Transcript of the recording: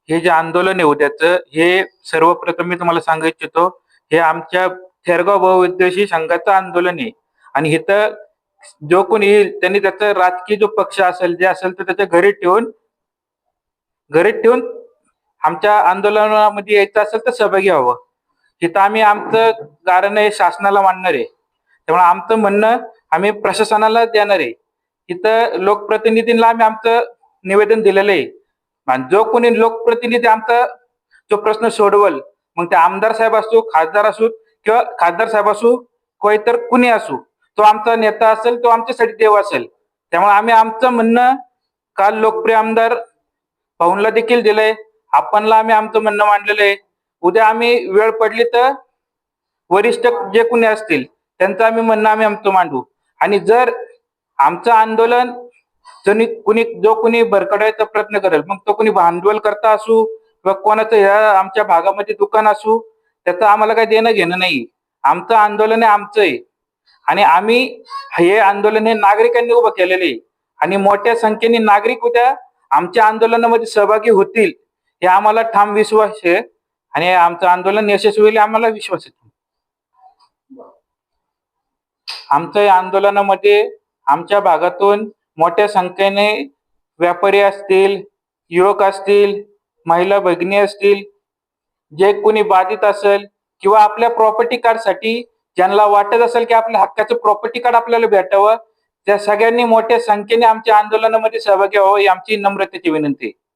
हे जे आंदोलन आहे उद्याचं, हे सर्वप्रथम मी तुम्हाला सांगू इच्छितो, हे आमच्या थेरगाव बहुउद्देशीय संघाचं आंदोलन आहे. आणि इथं जो कोणी येईल त्यांनी त्याचा राजकीय जो पक्ष असेल, जे असेल तर त्याच्या घरी ठेवून आमच्या आंदोलनामध्ये यायचं असेल तर सहभागी व्हावं. इथं आम्ही आमचं कारण आहे शासनाला मांडणार आहे. त्यामुळे आमचं म्हणणं आम्ही प्रशासनाला देणार आहे. इथं लोकप्रतिनिधींना आम्ही आमचं निवेदन दिलेलं आहे. आणि जो कोणी लोकप्रतिनिधी आमचा जो प्रश्न सोडवल, मग ते आमदार साहेब असो, खासदार असो किंवा खासदार साहेब असो किंवा इतर कुणी असो, तो आमचा नेता असेल, तो आमच्यासाठी देव असेल. त्यामुळे आम्ही आमचं म्हणणं काल लोकप्रिय आमदार भाऊंला देखील दिलंय, आपणला आम्ही आमचं म्हणणं मांडलेलं आहे. उद्या आम्ही वेळ पडली तर वरिष्ठ जे कोणी असतील त्यांचं आम्ही म्हणणं आम्ही आमचं मांडू. आणि जर आमचं आंदोलन जो कोणी भरकडायचा प्रयत्न करेल, मग तो कोणी भांडवल करता असू किंवा कोणाचं ह्या आमच्या भागामध्ये दुकान असू, त्याचं आम्हाला काही देणं घेणं नाही. आमचं आंदोलन आहे, आमचं आहे. आणि आम्ही हे आंदोलन हे नागरिकांनी उभं केलेले आहे. आणि मोठ्या संख्येने नागरिक उद्या आमच्या आंदोलनामध्ये सहभागी होतील, हे आम्हाला ठाम विश्वास आहे. आणि आमचं आंदोलन यशस्वी होईल आम्हाला विश्वास आहे. आमच्या या आंदोलनामध्ये आमच्या भागातून मोठ्या संख्येने व्यापारी असतील, युवक असतील, महिला भगिनी असतील, जे कोणी बाधित असेल किंवा आपल्या प्रॉपर्टी कार्डसाठी ज्यांना वाटत असेल की आपल्या हक्काचं प्रॉपर्टी कार्ड आपल्याला भेटावं, त्या सगळ्यांनी मोठ्या संख्येने आमच्या आंदोलनामध्ये सहभागी व्हावं ही आमची नम्रतेची विनंती आहे.